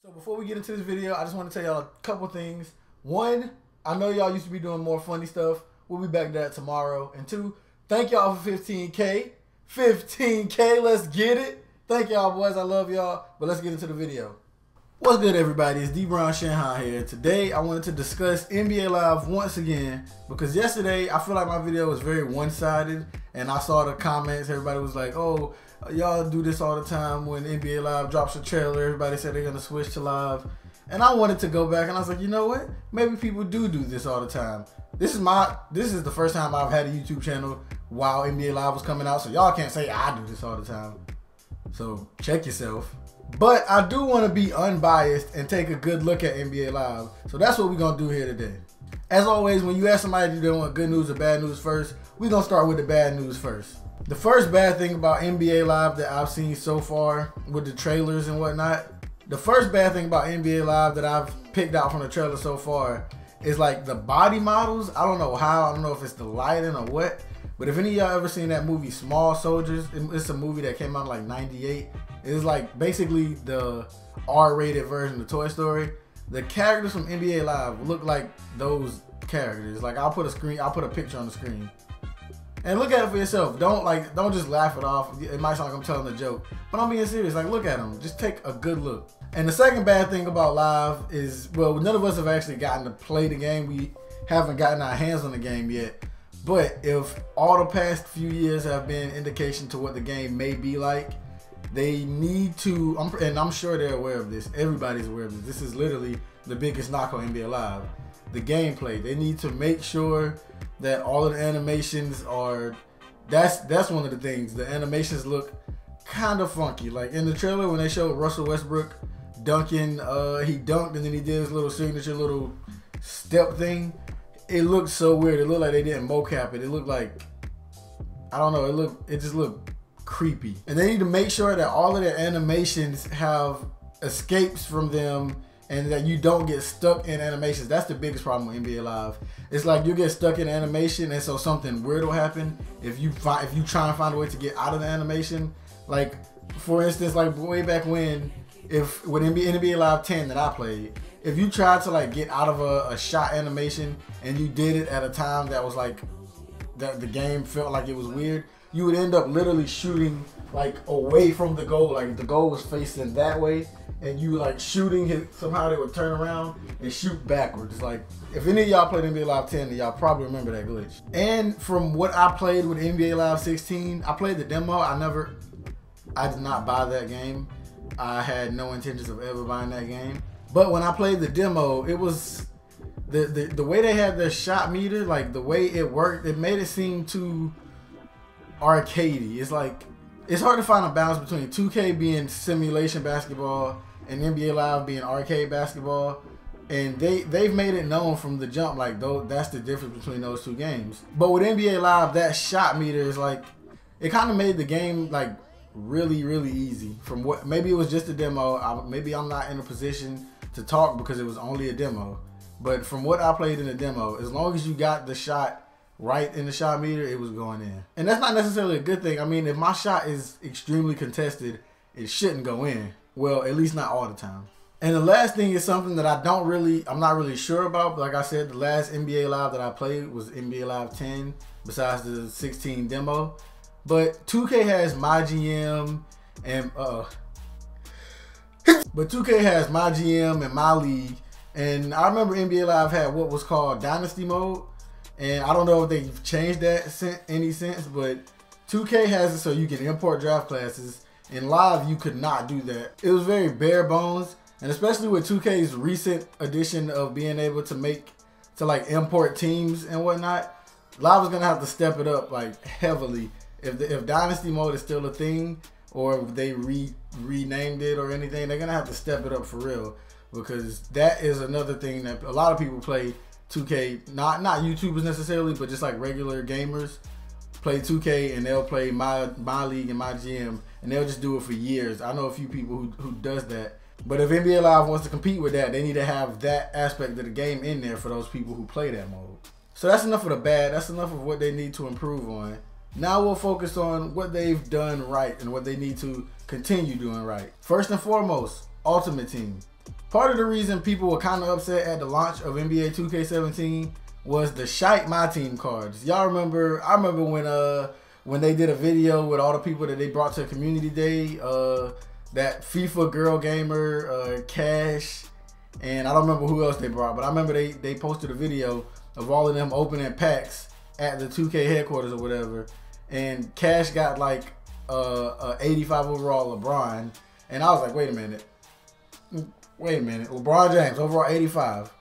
So before we get into this video, I just want to tell y'all a couple things. One, I know y'all used to be doing more funny stuff. We'll be back to that tomorrow. And two, thank y'all for 15K. 15K, let's get it. Thank y'all, boys. I love y'all. But let's get into the video. What's good, everybody? It's D Brown Shanghai here. Today, I wanted to discuss NBA Live once again because yesterday, I feel like my video was very one-sided, and I saw the comments. Everybody was like, oh, y'all do this all the time when NBA Live drops a trailer. Everybody said they're going to switch to live. And I wanted to go back, and I was like, you know what? Maybe people do this all the time. This is the first time I've had a YouTube channel while NBA Live was coming out, so y'all can't say I do this all the time. So check yourself. But I do want to be unbiased and take a good look at NBA Live. So that's what we're going to do here today. As always, when you ask somebody if they want good news or bad news first, we're going to start with the bad news first. The first bad thing about NBA Live that I've seen so far with the trailers and whatnot, the first bad thing about NBA Live that I've picked out from the trailer so far is like the body models. I don't know how. I don't know if it's the lighting or what. But if any of y'all ever seen that movie Small Soldiers, it's a movie that came out in like '98. It's like basically the R-rated version of Toy Story. The characters from NBA Live look like those characters. Like I'll put a picture on the screen. And look at it for yourself. Don't just laugh it off. It might sound like I'm telling a joke, but I'm being serious. Like, look at them. Just take a good look. And the second bad thing about Live is, well, none of us have actually gotten to play the game. We haven't gotten our hands on the game yet. But if all the past few years have been indication to what the game may be like, they need to, and I'm sure they're aware of this. Everybody's aware of this. This is literally the biggest knock on NBA Live. The gameplay. They need to make sure that all of the animations are, that's one of the things. The animations look kind of funky. Like in the trailer when they showed Russell Westbrook dunking, he dunked and then he did his little signature little step thing. It looked so weird. It looked like they didn't mocap it. It looked like, I don't know, it just looked creepy. And they need to make sure that all of their animations have escapes from them and that you don't get stuck in animations. That's the biggest problem with NBA Live. It's like you get stuck in animation and so something weird will happen if you try and find a way to get out of the animation. Like for instance, like way back when, with NBA Live 10 that I played, if you tried to like get out of a shot animation and you did it at a time that was like, that the game felt like it was weird, you would end up literally shooting like away from the goal. Like the goal was facing that way and you like shooting it, somehow they would turn around and shoot backwards. Like if any of y'all played NBA Live 10, y'all probably remember that glitch. And from what I played with NBA Live 16, I played the demo. I did not buy that game. I had no intentions of ever buying that game. But when I played the demo, it was the way they had the shot meter, like the way it worked, it made it seem too arcadey. It's like, it's hard to find a balance between 2K being simulation basketball and NBA Live being arcade basketball. And they've made it known from the jump, like that's the difference between those two games. But with NBA Live, that shot meter is like, it kind of made the game like really, really easy. From what, maybe it was just a demo. Maybe I'm not in a position to talk because it was only a demo. But from what I played in the demo, as long as you got the shot right in the shot meter, it was going in. And that's not necessarily a good thing. I mean, if my shot is extremely contested, it shouldn't go in. Well, at least not all the time. And the last thing is something that I'm not really sure about. But like I said, the last NBA Live that I played was NBA Live 10, besides the 16 demo. But 2K has MyGM and but 2K has MyGM and My League. And I remember NBA Live had what was called Dynasty Mode. And I don't know if they've changed that any sense, but 2K has it so you can import draft classes. In Live, you could not do that. It was very bare bones. And especially with 2K's recent addition of being able to like import teams and whatnot, Live is going to have to step it up like heavily. If Dynasty Mode is still a thing, or if they renamed it or anything, they're going to have to step it up for real. Because that is another thing that a lot of people play 2K, not YouTubers necessarily, but just like regular gamers play 2K and they'll play my League and MyGM and they'll just do it for years. I know a few people who does that. But if NBA Live wants to compete with that, they need to have that aspect of the game in there for those people who play that mode. So that's enough of the bad. That's enough of what they need to improve on. Now we'll focus on what they've done right and what they need to continue doing right. First and foremost, Ultimate Team. Part of the reason people were kind of upset at the launch of NBA 2K17 was the Shite My Team cards. Y'all remember? I remember when they did a video with all the people that they brought to Community Day. That FIFA Girl Gamer, Cash, and I don't remember who else they brought, but I remember they posted a video of all of them opening packs at the 2K headquarters or whatever, and Cash got like a 85 overall LeBron, and I was like, wait a minute, LeBron James overall 85.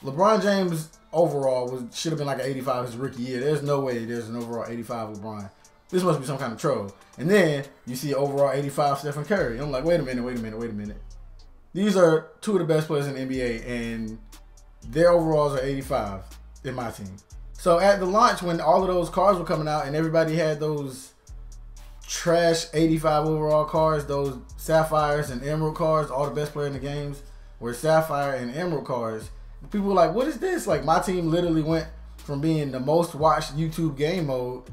LeBron James overall should have been like an 85 his rookie year. There's no way there's an overall 85 LeBron. This must be some kind of troll. And then you see overall 85 Stephen Curry. And I'm like, wait a minute. These are two of the best players in the NBA, and their overalls are 85 in my team. So at the launch, when all of those cards were coming out and everybody had those trash 85 overall cards, those Sapphires and Emerald cards, all the best players in the games were Sapphire and Emerald cards. People were like, what is this? Like, my team literally went from being the most watched YouTube game mode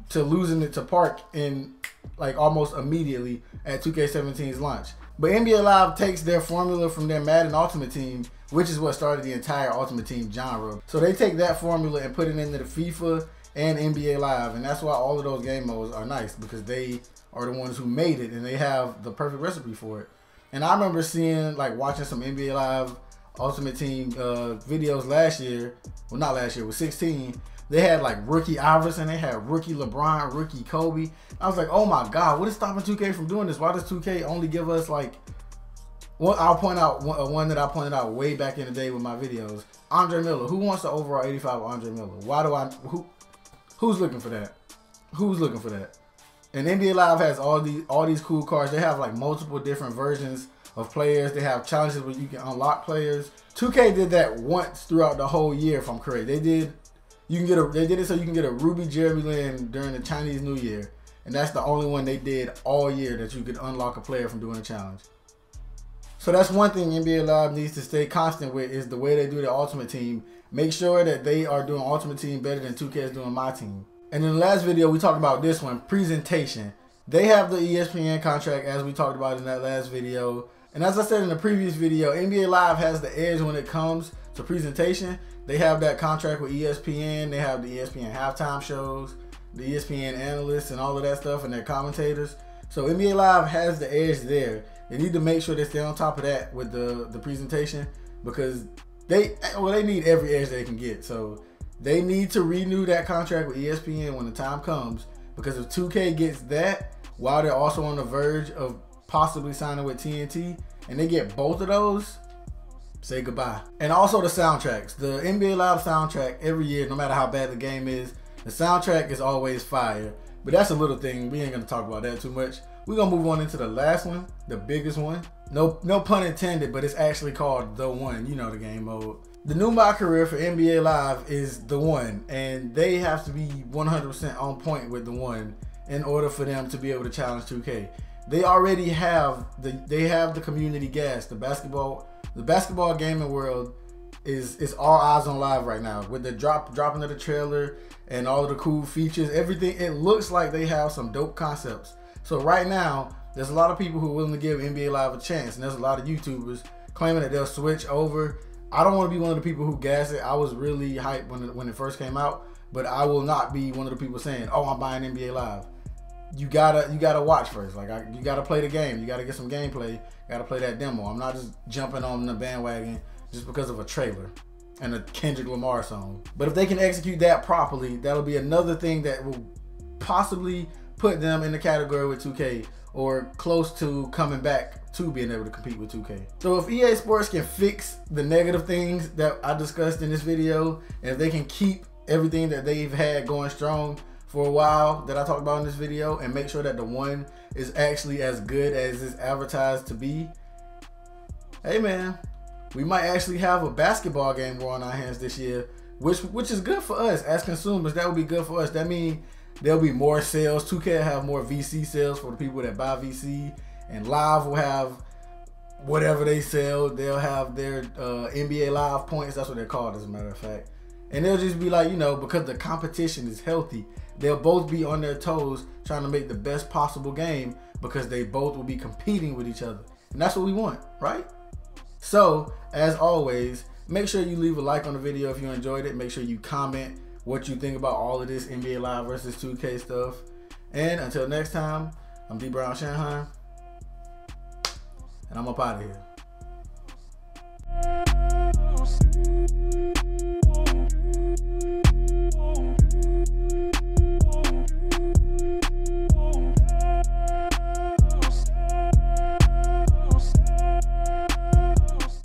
to losing it to Park in like almost immediately at 2K17's launch. But NBA Live takes their formula from their Madden Ultimate Team, which is what started the entire Ultimate Team genre. So they take that formula and put it into the FIFA and NBA Live, and that's why all of those game modes are nice, because they are the ones who made it and they have the perfect recipe for it. And I remember seeing, like, watching some NBA Live Ultimate Team videos last year. Well, not last year, with 16. They had like rookie Iverson, they had rookie LeBron, rookie Kobe. I was like, oh my God, what is stopping 2K from doing this? Why does 2K only give us like, well, I'll point out one that I pointed out way back in the day with my videos. Andre Miller. Who wants the overall 85 of Andre Miller? Who's looking for that? Who's looking for that? And NBA Live has all these cool cards. They have like multiple different versions of players. They have challenges where you can unlock players. 2K did that once throughout the whole year, if I'm correct. They did it so you can get a Ruby Jeremy Lin during the Chinese New Year. And that's the only one they did all year that you could unlock a player from doing a challenge. So that's one thing NBA Live needs to stay constant with, is the way they do their Ultimate Team. Make sure that they are doing Ultimate Team better than 2K is doing my team. And in the last video, we talked about this one, presentation. They have the ESPN contract, as we talked about in that last video. And as I said in the previous video, NBA Live has the edge when it comes to presentation. They have that contract with ESPN. They have the ESPN halftime shows, the ESPN analysts, and all of that stuff, and their commentators. So NBA Live has the edge there. They need to make sure they stay on top of that with the presentation, because they need every edge they can get. So they need to renew that contract with ESPN when the time comes, because if 2K gets that while they're also on the verge of possibly signing with TNT, and they get both of those, say goodbye. And also the soundtracks. The NBA Live soundtrack every year, no matter how bad the game is, the soundtrack is always fire. But that's a little thing. We ain't gonna talk about that too much. We're gonna move on into the last one, the biggest one. No pun intended, but it's actually called The One. You know the game mode. The new My Career for NBA Live is The One, and they have to be 100% on point with The One in order for them to be able to challenge 2K. They already have the community gas. The basketball gaming world is all eyes on live right now, with the dropping of the trailer and all of the cool features, everything. It looks like they have some dope concepts. So right now, there's a lot of people who are willing to give NBA Live a chance, and there's a lot of YouTubers claiming that they'll switch over. I don't want to be one of the people who gas it. I was really hyped when it first came out, but I will not be one of the people saying, "Oh, I'm buying NBA Live." You gotta watch first. Like, you gotta play the game. You gotta get some gameplay. You gotta play that demo. I'm not just jumping on the bandwagon just because of a trailer and a Kendrick Lamar song. But if they can execute that properly, that'll be another thing that will possibly put them in the category with 2K, or close to coming back to being able to compete with 2K. So if EA Sports can fix the negative things that I discussed in this video, and if they can keep everything that they've had going strong for a while that I talked about in this video, and make sure that The One is actually as good as it's advertised to be, hey man, we might actually have a basketball game war on our hands this year, which is good for us as consumers. That would be good for us. That means there'll be more sales. 2K will have more VC sales for the people that buy VC, and Live will have whatever they sell. They'll have their NBA Live points. That's what they're called, as a matter of fact. And they'll just be like, because the competition is healthy, they'll both be on their toes trying to make the best possible game, because they both will be competing with each other. And that's what we want, right? So, as always, make sure you leave a like on the video if you enjoyed it. Make sure you comment what you think about all of this NBA Live versus 2K stuff. And until next time, I'm D Brown Shanghai, and I'm up out of here.